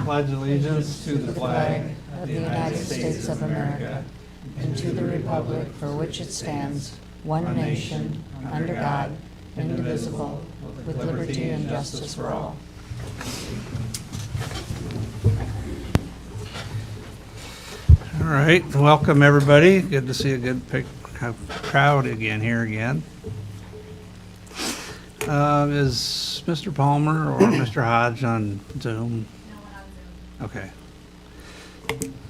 pledge allegiance to the flag of the United States of America and to the republic for which it stands, one nation, under God, indivisible, with liberty and justice for all. All right, welcome everybody. Good to see a good crowd again. Is Mr. Palmer or Mr. Hodge on Zoom? No one on Zoom. Okay.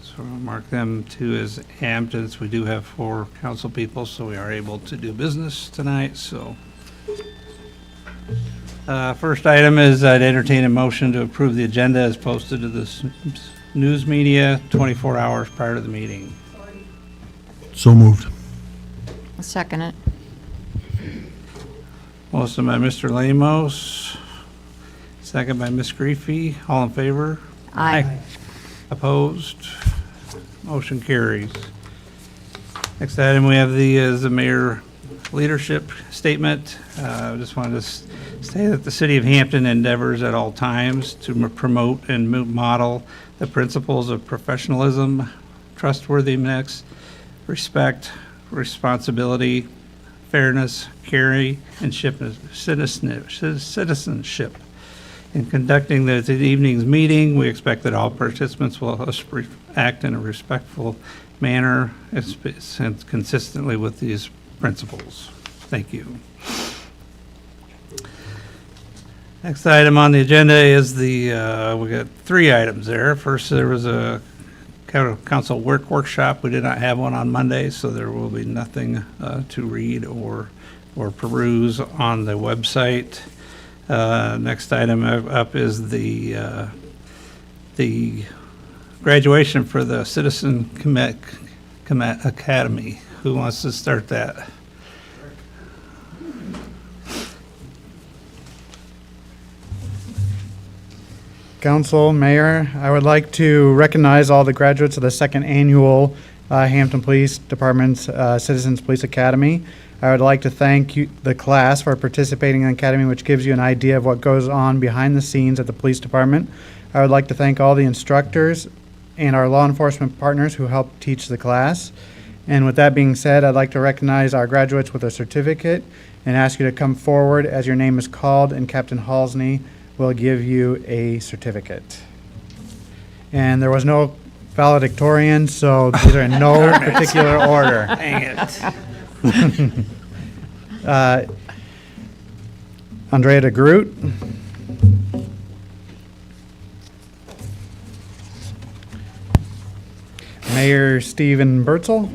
So we'll mark them two as Hamptons. We do have 4 council people, so we are able to do business tonight, so. First item is I'd entertain a motion to approve the agenda as posted to the news media 24 hours prior to the meeting. So moved. I'll second it. Motion by Mr. Lamos, second by Ms. Griefy. All in favor? Aye. Opposed? Motion carries. Next item we have the mayor leadership statement. I just wanted to say that the city of Hampton endeavors at all times to promote and model the principles of professionalism, trustworthiness, respect, responsibility, fairness, caring, and citizenship. In conducting the evening's meeting, we expect that all participants will act in a respectful manner and consistently with these principles. Thank you. Next item on the agenda is we got 3 items there. First, there was a council workshop. We did not have one on Monday, so there will be nothing to read or peruse on the website. Next item up is the graduation for the Citizen Academy. Who wants to start that? Council, Mayor, I would like to recognize all the graduates of the 2nd annual Hampton Police Department's Citizens Police Academy. I would like to thank the class for participating in the academy, which gives you an idea of what goes on behind the scenes at the police department. I would like to thank all the instructors and our law enforcement partners who helped teach the class. And with that being said, I'd like to recognize our graduates with a certificate and ask you to come forward as your name is called, and Captain Halsney will give you a certificate. And there was no valedictorian, so these are in no particular order. Dang it. Andrea de Groot. Mayor Stephen Bertzel.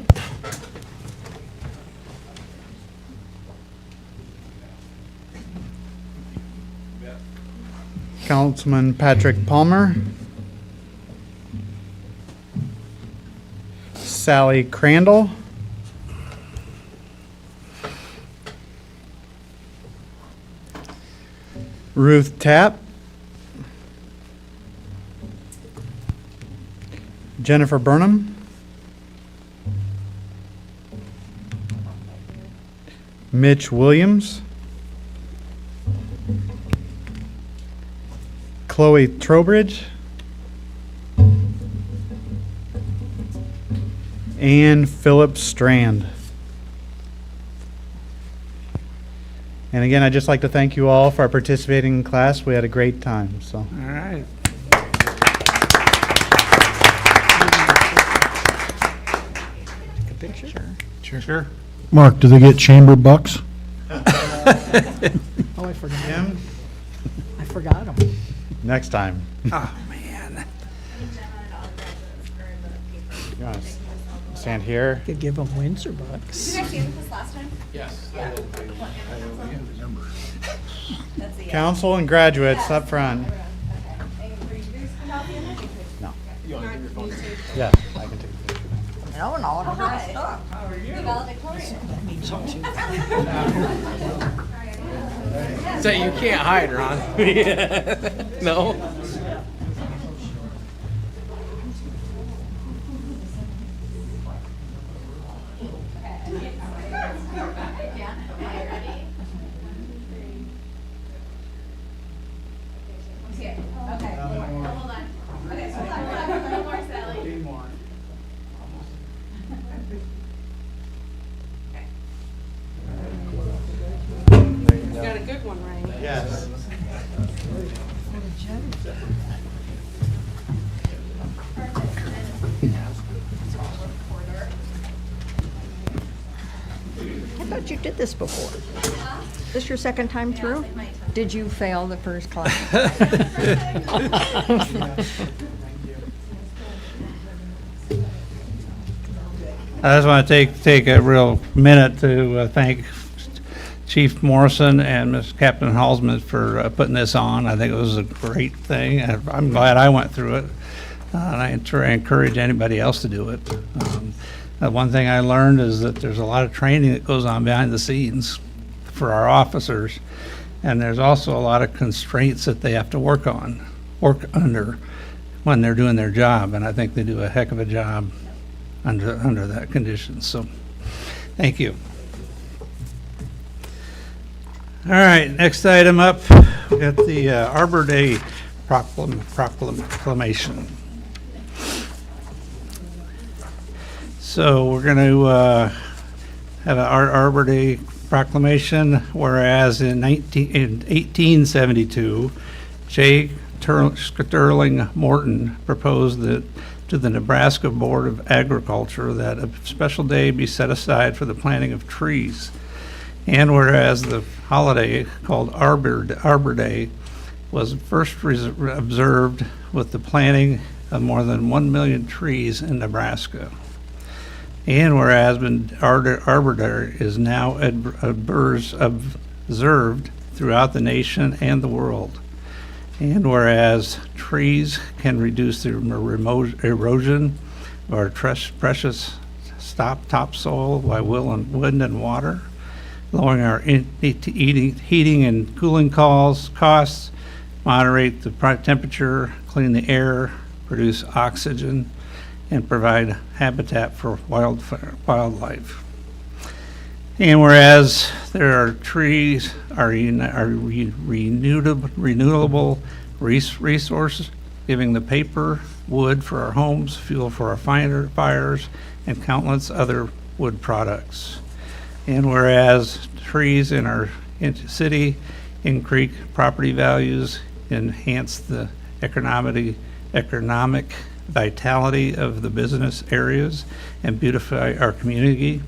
Councilman Patrick Palmer. Sally Crandall. Ruth Tapp. Jennifer Burnham. Mitch Williams. Chloe Trowbridge. And Philip Strand. And again, I'd just like to thank you all for participating in class. We had a great time. So. All right. Take a picture? Sure. Mark, do they get chamber bucks? Oh, I forgot him. I forgot him. Next time. Oh, man. You want to stand here? Could give him Windsor bucks. Did I see this last time? Yes. Yeah. That's a yes. Council and graduates up front. Okay. And were you guys come out the end? No. You want to give your phone? Yeah, I can take a picture. No, no, Oh, hi. How are you? The valedictorian. That means something. So you can't hide, Ron. No? Okay, hold on. Yes. I thought you did this before. This your second time through? Did you fail the first class? I just want to take a real minute to thank Chief Morrison and Ms. Captain Halsman for putting this on. I think it was a great thing. I'm glad I went through it, and I encourage anybody else to do it. One thing I learned is that there's a lot of training that goes on behind the scenes for our officers, and there's also a lot of constraints that they have to work under when they're doing their job, and I think they do a heck of a job under that condition. So, thank you. All right, next item up, we got the Arbor Day proclamation. So we're going to have an Arbor Day proclamation, whereas in 1872, J. Sterling Morton proposed that to the Nebraska Board of Agriculture that a special day be set aside for the planting of trees. And whereas the holiday called Arbor Day was first observed with the planting of more than 1 million trees in Nebraska. And whereas Arbor Day is now observed throughout the nation and the world. And whereas trees can reduce the erosion of our precious topsoil by wind and water, lowering our heating and cooling costs, moderate the temperature, clean the air, produce oxygen, and provide habitat for wildlife. And whereas trees are renewable resources, giving the paper, wood for our homes, fuel for our fires, and countless other wood products. And whereas trees in our city increase property values, enhance the economic vitality of the business areas, and beautify our community.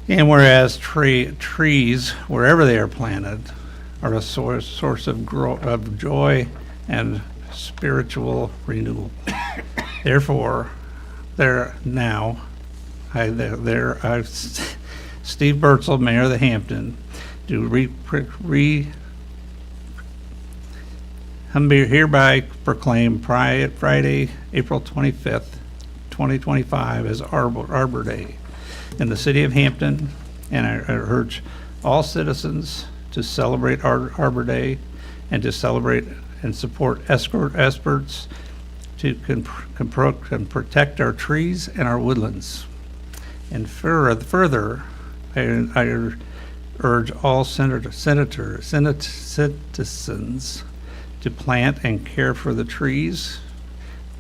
And whereas trees, wherever they are planted, are a source of joy and spiritual renewal. Therefore, Steve Bertzel, Mayor of the Hampton, hereby proclaim Friday, April 25th, 2025 as Arbor Day in the city of Hampton, and I urge all citizens to celebrate Arbor Day and to celebrate and support experts to protect our trees and our woodlands. And further, I urge all citizens to plant and care for the trees,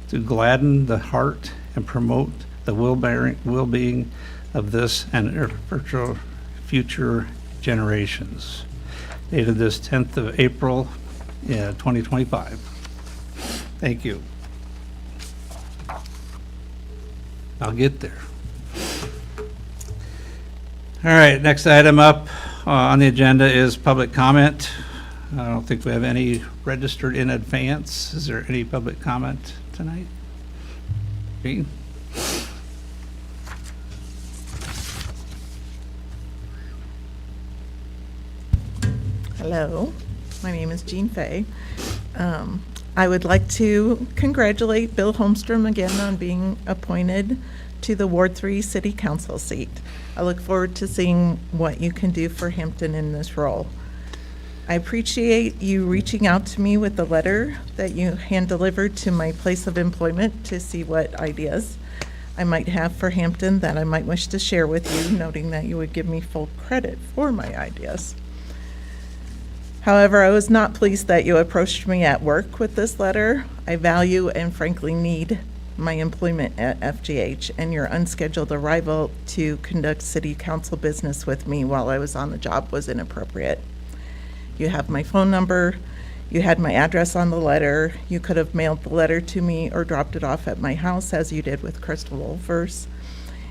to gladden the heart and promote the well-being of this and future generations. Dated this 10th of April, 2025. Thank you. I'll get there. All right, next item up on the agenda is public comment. I don't think we have any registered in advance. Is there any public comment tonight? Jean? Hello, my name is Jean Fay. I would like to congratulate Bill Holmstrom again on being appointed to the Ward 3 City Council seat. I look forward to seeing what you can do for Hampton in this role. I appreciate you reaching out to me with the letter that you hand-delivered to my place of employment to see what ideas I might have for Hampton that I might wish to share with you, noting that you would give me full credit for my ideas. However, I was not pleased that you approached me at work with this letter. I value and frankly need my employment at FGH, and your unscheduled arrival to conduct city council business with me while I was on the job was inappropriate. You have my phone number. You had my address on the letter. You could have mailed the letter to me or dropped it off at my house, as you did with Crystal Wolfers.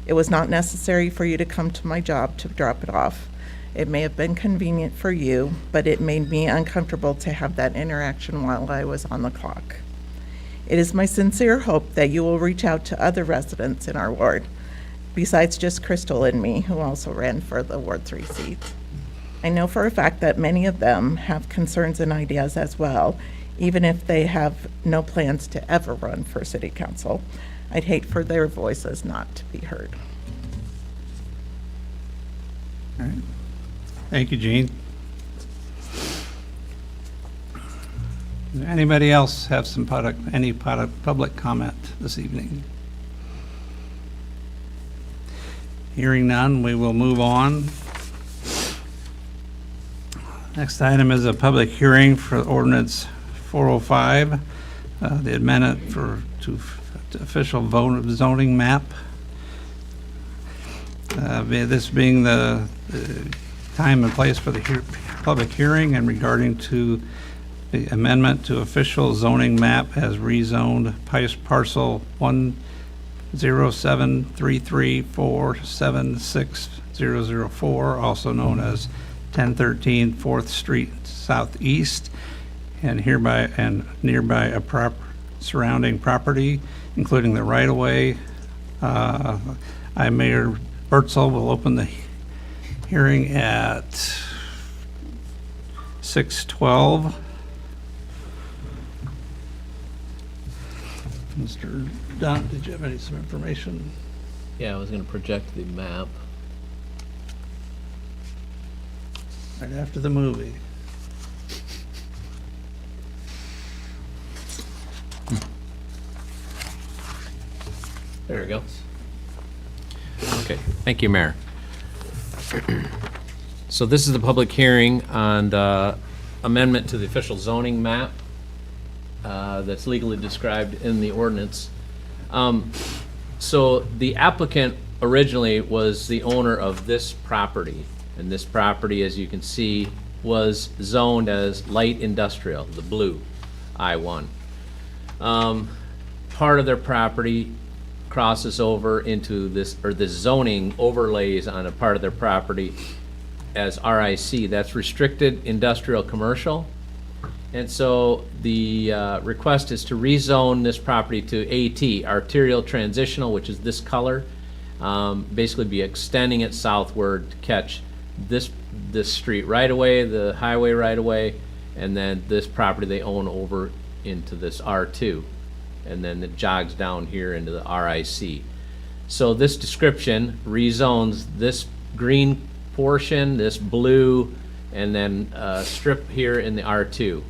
It was not necessary for you to come to my job to drop it off. It may have been convenient for you, but it made me uncomfortable to have that interaction while I was on the clock. It is my sincere hope that you will reach out to other residents in our ward, besides just Crystal and me, who also ran for the Ward 3 seat. I know for a fact that many of them have concerns and ideas as well, even if they have no plans to ever run for city council. I'd hate for their voices not to be heard. All right. Thank you, Jean. Does anybody else have some public comment this evening? Hearing none, we will move on. Next item is a public hearing for ordinance 405, the amendment to official zoning map. This being the time and place for the public hearing and regarding to the amendment to official zoning map as rezoned parcel 10733476004, also known as 1013 4th Street Southeast, and hereby and nearby a surrounding property, including the right-of-way. Mayor Bertzel will open the hearing at 6:12. Mr. Dunn, did you have some information? Yeah, I was gonna project the map. Right after the movie. There we go. Okay, thank you, Mayor. So this is the public hearing on the amendment to the official zoning map that's legally described in the ordinance. So the applicant originally was the owner of this property, and this property, as you can see, was zoned as light industrial, the blue I-1. Part of their property crosses over into this, or the zoning overlays on a part of their property as RIC, that's restricted industrial commercial. And so the request is to rezone this property to AT, arterial transitional, which is this color. Basically be extending it southward to catch this street right away, the highway right away, and then this property they own over into this R2. And then it jogs down here into the RIC. So this description rezones this green portion, this blue, and then a strip here in the R2,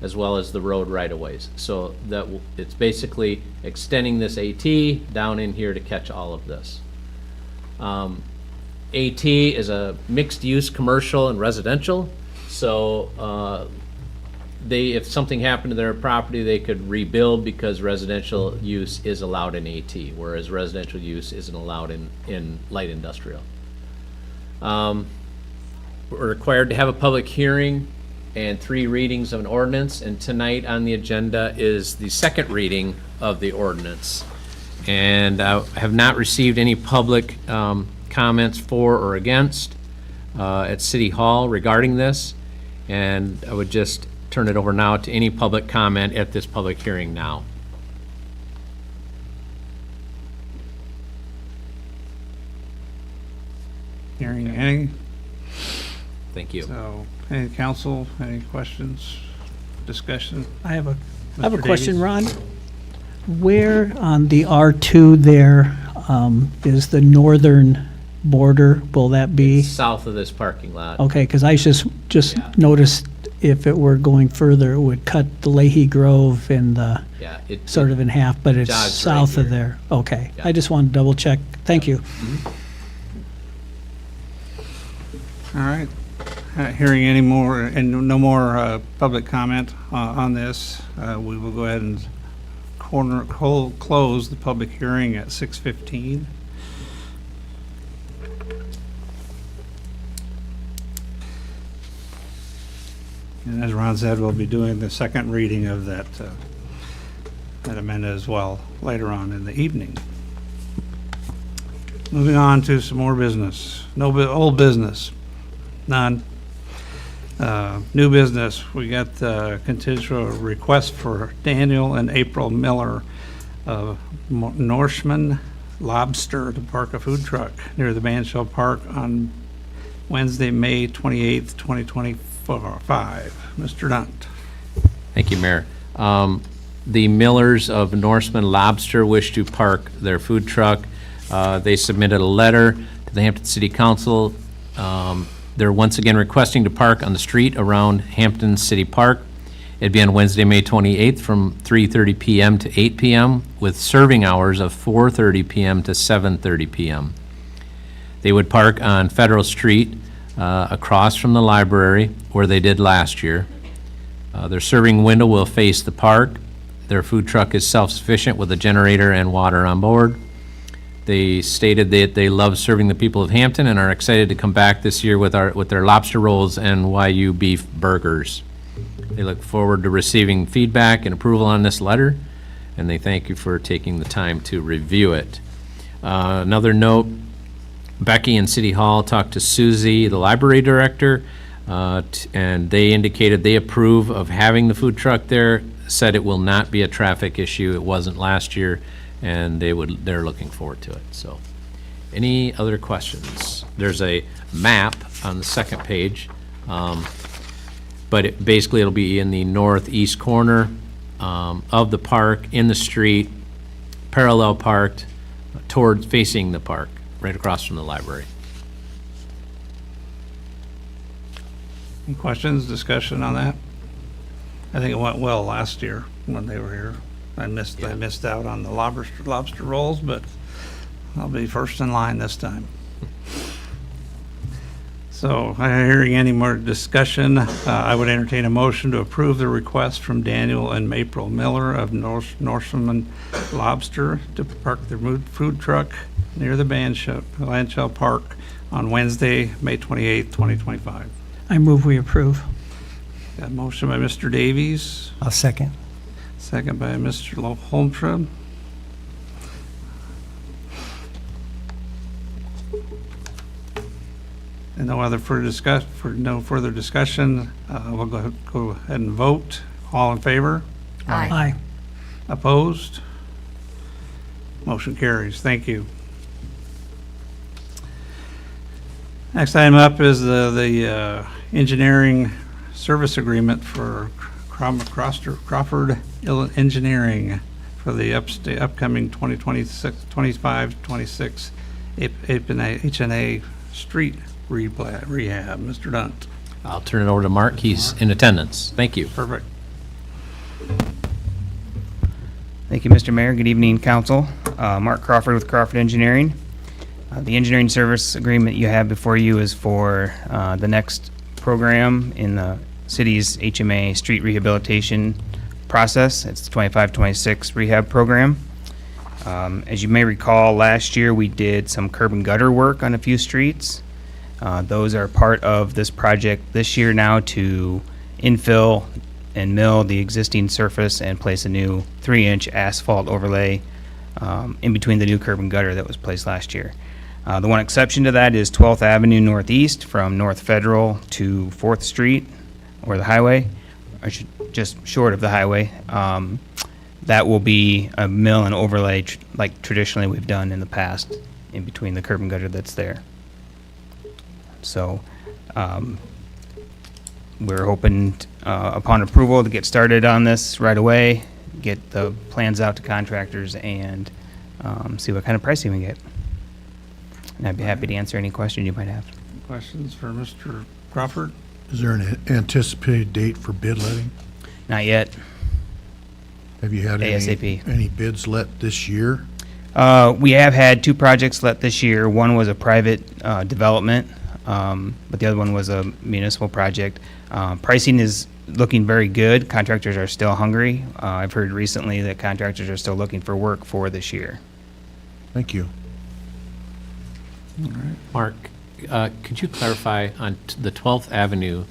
as well as the road right-of-ways. So that it's basically extending this AT down in here to catch all of this. AT is a mixed-use commercial and residential, so if something happened to their property, they could rebuild because residential use is allowed in AT, whereas residential use isn't allowed in light industrial. We're required to have a public hearing and 3 readings of an ordinance, and tonight on the agenda is the second reading of the ordinance. And I have not received any public comments for or against at City Hall regarding this, and I would just turn it over now to any public comment at this public hearing now. Hearing any? Thank you. So, any council, any questions, discussion? I have a Mr. question, Davies? Ron. Where on the R2 there is the northern border? Will that be? South of this parking lot. Okay, because I just Yeah. noticed if it were going further, it would cut the Leahy Grove and the Yeah, it sort of in half, but it's jogs right south of here. there. Okay, Yeah. I just wanted to double check. Thank you. All right. Hearing any more, and no more public comment on this, we will go ahead and close the public hearing at 6:15. And as Ron said, we'll be doing the second reading of that amendment as well later on in the evening. Moving on to some more business. Old business, none. New business, we got the contingent request for Daniel and April Miller of Norseman Lobster to park a food truck near the Bandshell Park on Wednesday, May 28th, 2025. Mr. Dunt. Thank you, Mayor. The Millers of Norseman Lobster wish to park their food truck. They submitted a letter to the Hampton City Council. They're once again requesting to park on the street around Hampton City Park. It'd be on Wednesday, May 28th from 3:30 PM to 8 PM with serving hours of 4:30 PM to 7:30 PM. They would park on Federal Street across from the library where they did last year. Their serving window will face the park. Their food truck is self-sufficient with a generator and water on board. They stated that they love serving the people of Hampton and are excited to come back this year with their lobster rolls and Wagyu beef burgers. They look forward to receiving feedback and approval on this letter, and they thank you for taking the time to review it. Another note, Becky in City Hall talked to Susie, the library director, and they indicated they approve of having the food truck there, said it will not be a traffic issue. It wasn't last year, and they're looking forward to it. So, any other questions? There's a map on the second page, but basically it'll be in the northeast corner of the park, in the street, parallel parked, towards facing the park, right across from the library. Any questions, discussion on that? I think it went well last year when they were here. I missed out on the lobster rolls, but I'll be first in line this time. So, hearing any more discussion, I would entertain a motion to approve the request from Daniel and April Miller of Norseman Lobster to park their food truck near the Bandshell Park on Wednesday, May 28th, 2025. I move we approve. Got a motion by Mr. Davies, I'll second. second by Mr. Holmstrom. And no further discussion, we'll go ahead and vote. All in favor? Aye. Opposed? Motion carries. Thank you. Next item up is the engineering service agreement for Crawford Engineering for the upcoming 2025-26 H&A street rehab. Mr. Dunt. I'll turn it over to Mark. He's in attendance. Thank you. Perfect. Thank you, Mr. Mayor. Good evening, council. Mark Crawford with Crawford Engineering. The engineering service agreement you have before you is for the next program in the city's HMA street rehabilitation process. It's the 25-26 rehab program. As you may recall, last year we did some curb and gutter work on a few streets. Those are part of this project this year now to infill and mill the existing surface and place a new 3-inch asphalt overlay in between the new curb and gutter that was placed last year. The one exception to that is 12th Avenue Northeast from North Federal to 4th Street, or the highway, just short of the highway. That will be a mill and overlay like traditionally we've done in the past in between the curb and gutter that's there. So we're hoping upon approval to get started on this right away, get the plans out to contractors, and see what kind of pricing we get. And I'd be happy to answer any question you might have. Questions for Mr. Crawford? Is there an anticipated date for bid letting? Not yet. Have you had ASAP. any bids let this year? We have had 2 projects let this year. One was a private development, but the other one was a municipal project. Pricing is looking very good. Contractors are still hungry. I've heard recently that contractors are still looking for work for this year. Thank you. Mark, could you clarify on the 12th Avenue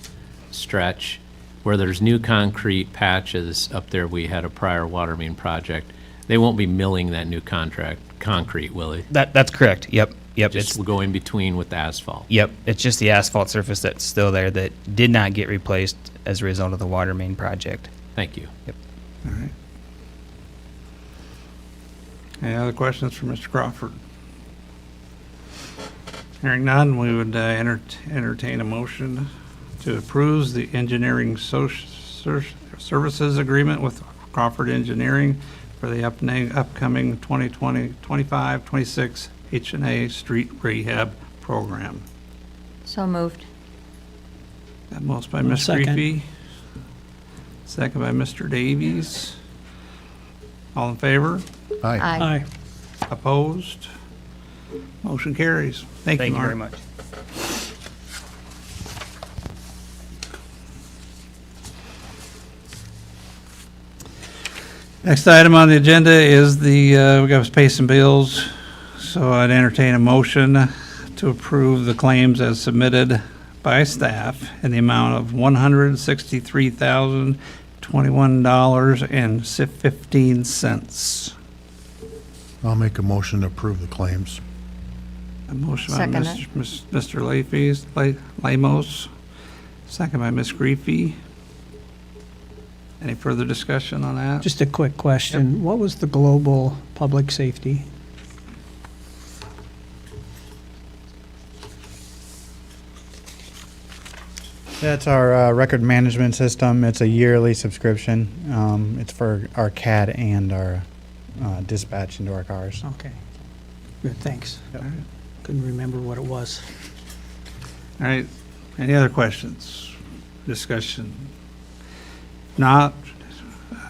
stretch, where there's new concrete patches up there, we had a prior water main project. They won't be milling that new concrete, will they? That's correct. Yep. Yep. Just will go in between with the asphalt. Yep. It's just the asphalt surface that's still there that did not get replaced as a result of the water main project. Thank you. Yep. All right. Any other questions for Mr. Crawford? Hearing none, we would entertain a motion to approve the engineering services agreement with Crawford Engineering for the upcoming 2025-26 H&A Street Rehab Program. So moved. Got motion by Ms. Second. Griffey. Second by Mr. Davies. All in favor? Aye. Aye. Opposed? Motion carries. Thank you, Thank you Mark. very much. Next item on the agenda is we got to pay some bills. So I'd entertain a motion to approve the claims as submitted by staff in the amount of $163,021.15. I'll make a motion to approve the claims. A motion by Second Mr. Lamos, second by Ms. Griffey. Any further discussion on that? Just a quick question. What was the global public safety? That's our record management system. It's a yearly subscription. It's for our CAD and our dispatch into our cars. Okay. Good, thanks. All right. Couldn't remember what it was. All right, any other questions, discussion? Not,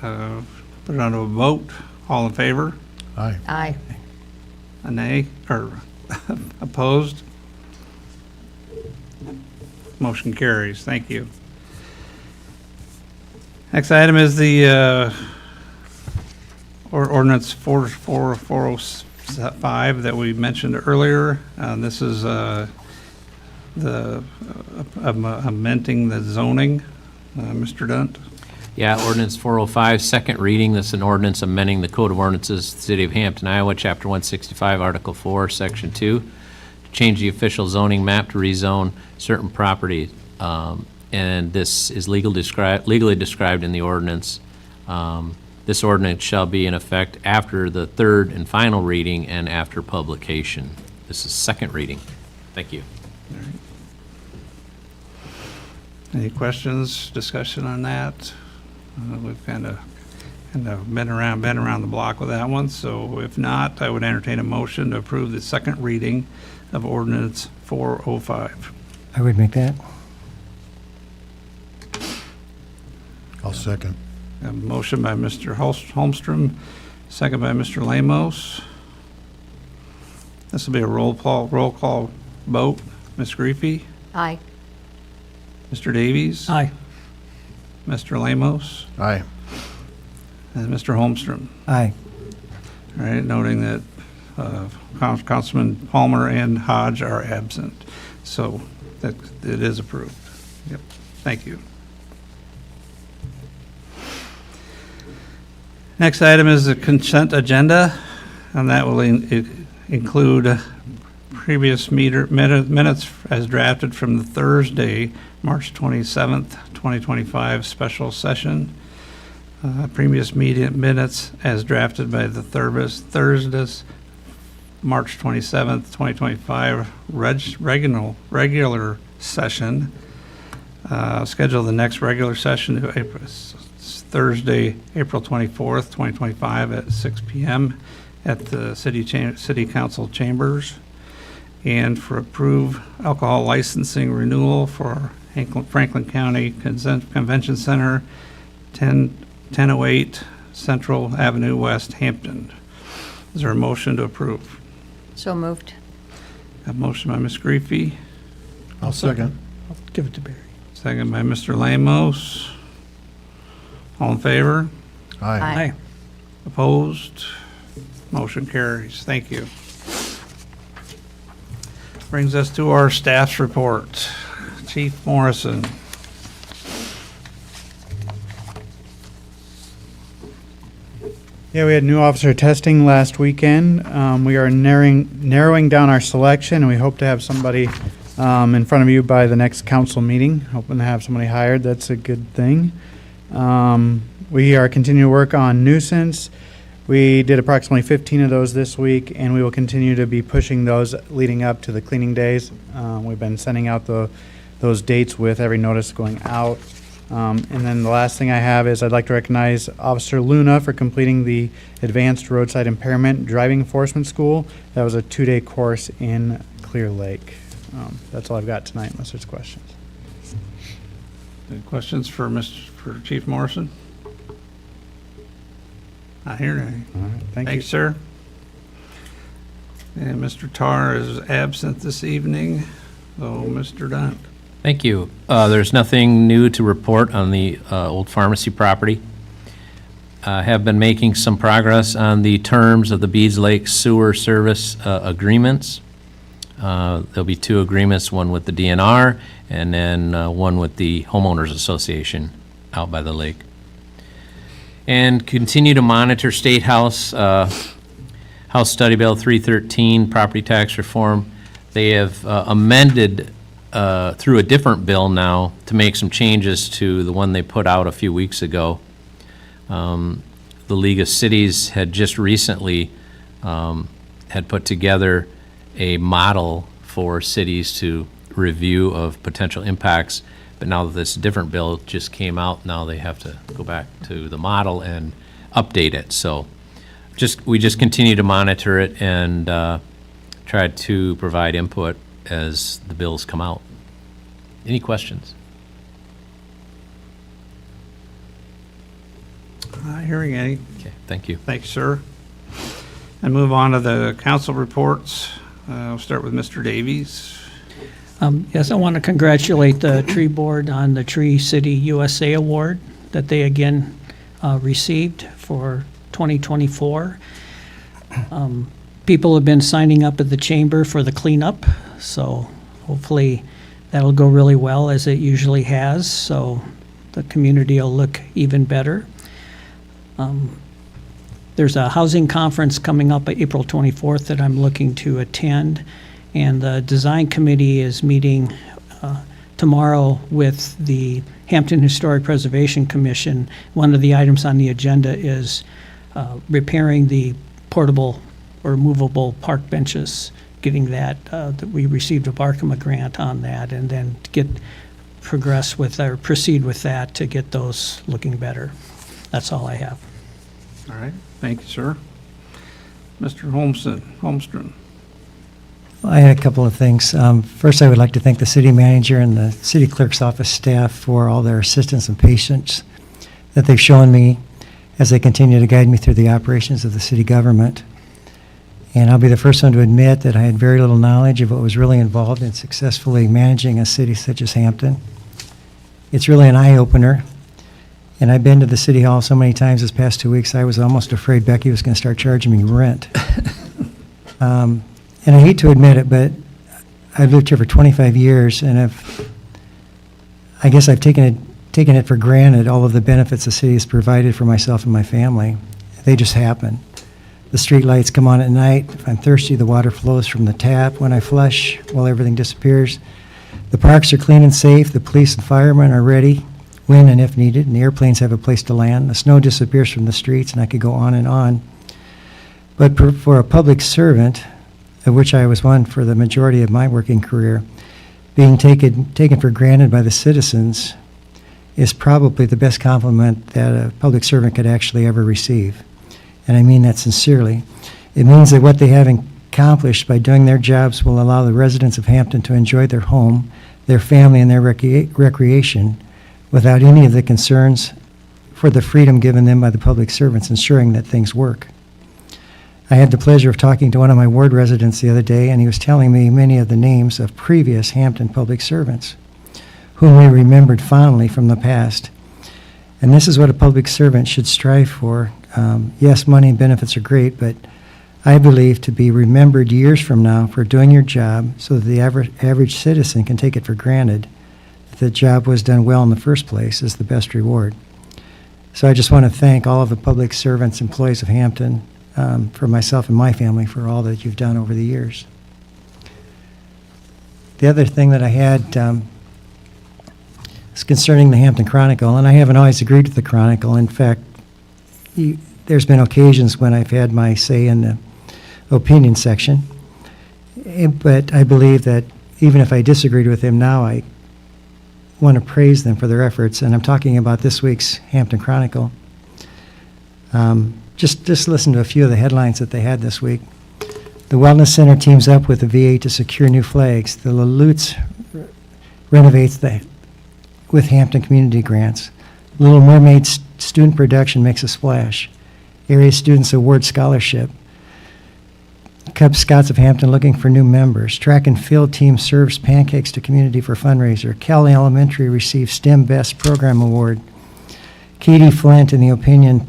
put it on to a vote, all in favor, Aye. Aye. a nay, or opposed? Motion carries, thank you. Next item is the ordinance 40405 that we mentioned earlier. This is amending the zoning. Mr. Dunt? Yeah, ordinance 405, second reading. This is an ordinance amending the Code of Ordinances, of the City of Hampton, Iowa, Chapter 165, Article 4, Section 2, to change the official zoning map to rezone certain property. And this is legally described in the ordinance. This ordinance shall be in effect after the third and final reading and after publication. This is second reading. Thank you. Any questions, discussion on that? We've kind of been around the block with that one, so if not, I would entertain a motion to approve the second reading of ordinance 405. I would make that. I'll second. A motion by Mr. Holmstrom, second by Mr. Lamos. This will be a roll call vote. Ms. Griffey? Aye. Mr. Davies? Aye. Mr. Lamos? Aye. And Mr. Holmstrom? Aye. All right, noting that Councilman Palmer and Hodge are absent. So that it is approved. Yep, thank you. Next item is the consent agenda, and that will include previous minutes as drafted from the Thursday, March 27th, 2025 special session. Previous meeting minutes as drafted by the Thursday's March 27th, 2025 regular session. Schedule the next regular session to Thursday, April 24th, 2025 at 6 p.m. at the City Council Chambers. And for approve alcohol licensing renewal for Franklin County Convention Center, 1008 Central Avenue West, Hampton. Is there a motion to approve? So moved. A motion by Ms. Griffey, I'll second. I'll give it to Barry. second by Mr. Lamos. All in favor? Aye. Aye. Opposed? Motion carries. Thank you. Brings us to our staff's report. Chief Morrison. Yeah, we had new officer testing last weekend. We are narrowing down our selection, and we hope to have somebody in front of you by the next council meeting. Hoping to have somebody hired. That's a good thing. We are continuing to work on nuisance. We did approximately 15 of those this week, and we will continue to be pushing those leading up to the cleaning days. We've been sending out those dates with every notice going out. And then the last thing I have is I'd like to recognize Officer Luna for completing the Advanced Roadside Impairment Driving Enforcement School. That was a 2-day course in Clear Lake. That's all I've got tonight, unless there's questions. Any questions for Chief Morrison? Not hearing any. All right, thank you. Thanks, sir. And Mr. Tarr is absent this evening, so Mr. Dunn. Thank you. There's nothing new to report on the old pharmacy property. Have been making some progress on the terms of the Bees Lake Sewer Service agreements. There'll be 2 agreements, one with the DNR and then one with the Homeowners Association out by the lake. And continue to monitor State House, House Study Bill 313, property tax reform. They have amended through a different bill now to make some changes to the one they put out a few weeks ago. The League of Cities had just recently had put together a model for cities to review of potential impacts, but now that this different bill just came out, now they have to go back to the model and update it. So we just continue to monitor it and try to provide input as the bills come out. Any questions? Not hearing any. Okay, thank you. Thanks, sir. And move on to the council reports. We'll start with Mr. Davies. Yes, I want to congratulate the Tree Board on the Tree City USA Award that they again received for 2024. People have been signing up at the chamber for the cleanup, so hopefully that'll go really well, as it usually has, so the community will look even better. There's a housing conference coming up April 24th that I'm looking to attend, and the design committee is meeting tomorrow with the Hampton Historic Preservation Commission. One of the items on the agenda is repairing the portable or movable park benches, getting that we received a Barkema grant on that, and then proceed with that to get those looking better. That's all I have. All right, thank you, sir. Mr. Holmstrom. I had a couple of things. First, I would like to thank the city manager and the city clerk's office staff for all their assistance and patience that they've shown me as they continue to guide me through the operations of the city government. And I'll be the first one to admit that I had very little knowledge of what was really involved in successfully managing a city such as Hampton. It's really an eye-opener. And I've been to the city hall so many times this past 2 weeks, I was almost afraid Becky was going to start charging me rent. And I hate to admit it, but I've lived here for 25 years, and I guess I've taken it for granted, all of the benefits the city has provided for myself and my family. They just happen. The street lights come on at night. If I'm thirsty, the water flows from the tap when I flush while everything disappears. The parks are clean and safe. The police and firemen are ready when and if needed, and the airplanes have a place to land. The snow disappears from the streets, and I could go on and on. But for a public servant, of which I was one for the majority of my working career, being taken for granted by the citizens is probably the best compliment that a public servant could actually ever receive. And I mean that sincerely. It means that what they have accomplished by doing their jobs will allow the residents of Hampton to enjoy their home, their family, and their recreation without any of the concerns for the freedom given them by the public servants, ensuring that things work. I had the pleasure of talking to one of my ward residents the other day, and he was telling me many of the names of previous Hampton public servants whom we remembered fondly from the past. And this is what a public servant should strive for. Yes, money and benefits are great, but I believe to be remembered years from now for doing your job so that the average citizen can take it for granted that the job was done well in the first place is the best reward. So I just want to thank all of the public servants, employees of Hampton, for myself and my family for all that you've done over the years. The other thing that I had is concerning the Hampton Chronicle, and I haven't always agreed with the Chronicle. In fact, there's been occasions when I've had my say in the opinion section, but I believe that even if I disagreed with him now, I want to praise them for their efforts, and I'm talking about this week's Hampton Chronicle. Just listen to a few of the headlines that they had this week. The Wellness Center teams up with the VA to secure new flags. The Lutz renovates with Hampton community grants. Little Mermaid student production makes a splash. Area students award scholarship. Cub Scouts of Hampton looking for new members. Track and field team serves pancakes to community for fundraiser. Cal Elementary receives STEM Best Program Award. Katie Flint, in the opinion,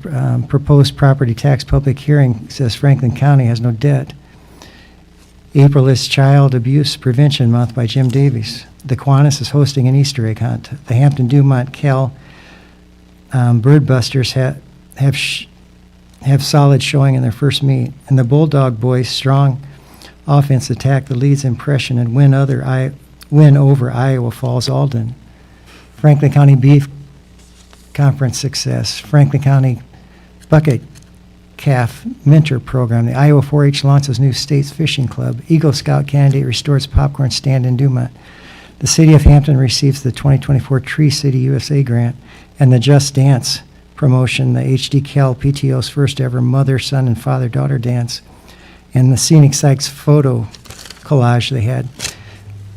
proposed property tax public hearing says Franklin County has no debt. April is Child Abuse Prevention Month by Jim Davies. The Kiwanis is hosting an Easter egg hunt. The Hampton Dumont Cal Birdbusters have solid showing in their first meet, and the Bulldog Boys' strong offense attack the Leeds Impression and win over Iowa Falls Alden. Franklin County Beef Conference success. Franklin County Bucket Calf Mentor Program. The Iowa 4-H launches new States Fishing Club. Eagle Scout candidate restores popcorn stand in Dumont. The City of Hampton receives the 2024 Tree City USA grant, and the Just Dance promotion, the HD Cal PTO's first ever mother, son, and father-daughter dance, and the Scenic Sykes photo collage they had.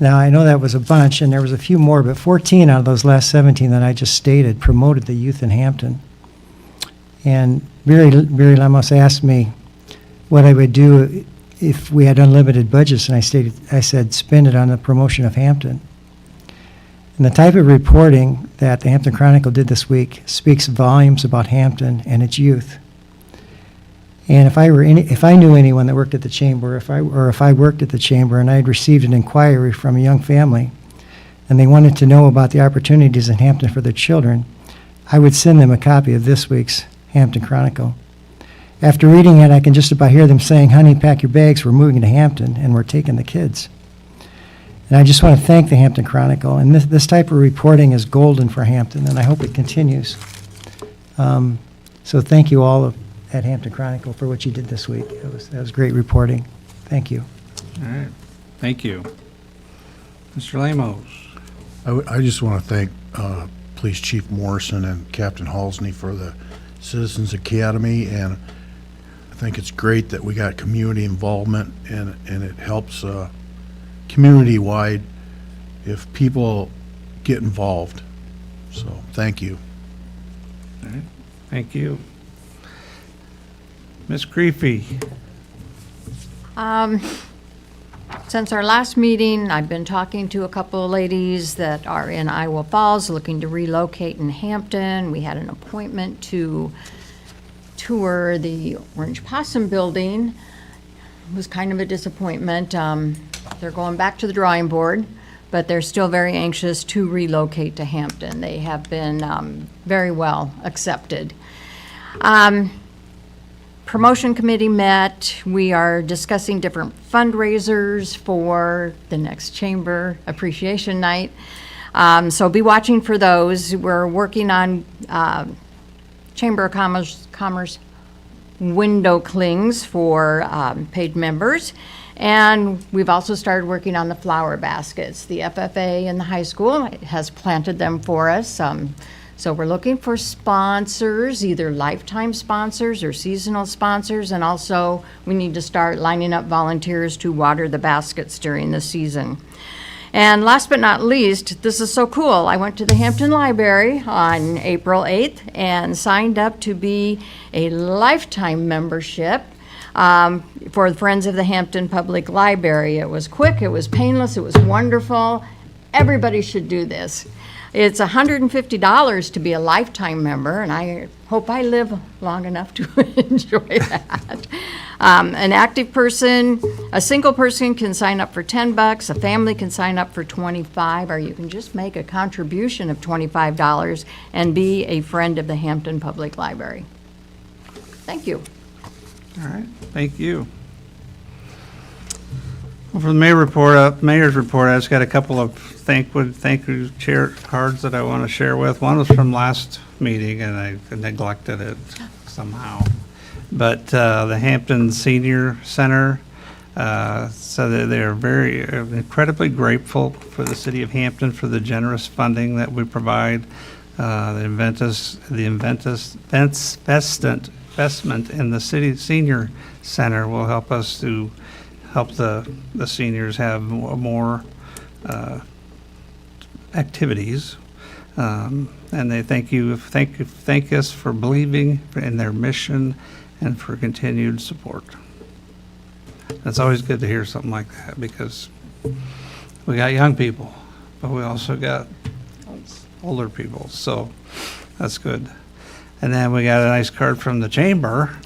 Now, I know that was a bunch, and there was a few more, but 14 out of those last 17 that I just stated promoted the youth in Hampton. And Barry Lemos asked me what I would do if we had unlimited budgets, and I said, spend it on the promotion of Hampton. And the type of reporting that the Hampton Chronicle did this week speaks volumes about Hampton and its youth. And if I knew anyone that worked at the chamber, if I worked at the chamber and I had received an inquiry from a young family, and they wanted to know about the opportunities in Hampton for their children, I would send them a copy of this week's Hampton Chronicle. After reading it, I can just about hear them saying, "Honey, pack your bags, we're moving to Hampton, and we're taking the kids." And I just want to thank the Hampton Chronicle, and this type of reporting is golden for Hampton, and I hope it continues. So thank you all at Hampton Chronicle for what you did this week. That was great reporting. Thank you. All right, thank you. Mr. Lemos. I just want to thank Police Chief Morrison and Captain Halsney for the Citizens Academy, and I think it's great that we got community involvement, and it helps community-wide if people get involved. So, thank you. All right, thank you. Ms. Creepy. Since our last meeting, I've been talking to a couple of ladies that are in Iowa Falls looking to relocate in Hampton. We had an appointment to tour the Orange Possum Building. It was kind of a disappointment. They're going back to the drawing board, but they're still very anxious to relocate to Hampton. They have been very well accepted. Promotion committee met. We are discussing different fundraisers for the next chamber appreciation night. So be watching for those. We're working on Chamber of Commerce window clings for paid members. And we've also started working on the flower baskets. The FFA in the high school has planted them for us. So we're looking for sponsors, either lifetime sponsors or seasonal sponsors, and also we need to start lining up volunteers to water the baskets during the season. And last but not least, this is so cool. I went to the Hampton Library on April 8th and signed up to be a lifetime membership for the Friends of the Hampton Public Library. It was quick, it was painless, it was wonderful. Everybody should do this. It's $150 to be a lifetime member, and I hope I live long enough to enjoy that. An active person, a single person can sign up for $10, a family can sign up for $25, or you can just make a contribution of $25 and be a friend of the Hampton Public Library. Thank you. All right, thank you. Well, for the mayor's report, I just got a couple of thank you chair cards that I want to share with. One was from last meeting, and I neglected it somehow. But the Hampton Senior Center said that they are very incredibly grateful for the city of Hampton for the generous funding that we provide. The investment in the city senior center will help us to help the seniors have more activities. And they thank us for believing in their mission and for continued support. It's always good to hear something like that because we got young people, but we also got older people, so that's good. And then we got a nice card from the chamber,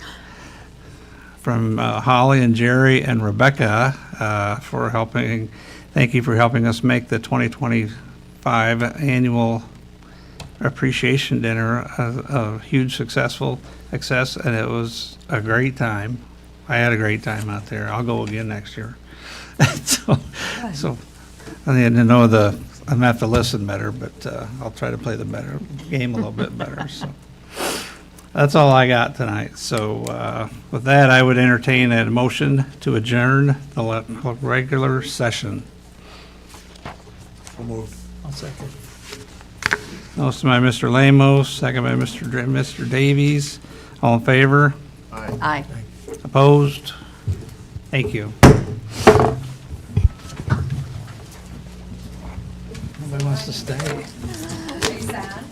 from Holly and Jerry and Rebecca for helping. Thank you for helping us make the 2025 annual appreciation dinner a huge success, and it was a great time. I had a great time out there. I'll go again next year. so I need to know I'm gonna have to listen better, but I'll try to play the game a little bit better. So. That's all I got tonight. So with that, I would entertain a motion to adjourn the regular session. I'll second. Motion by Mr. Lamos, second by Mr. Davies. All in favor? Aye. Opposed? Thank you. Nobody wants to stay. Are you sad?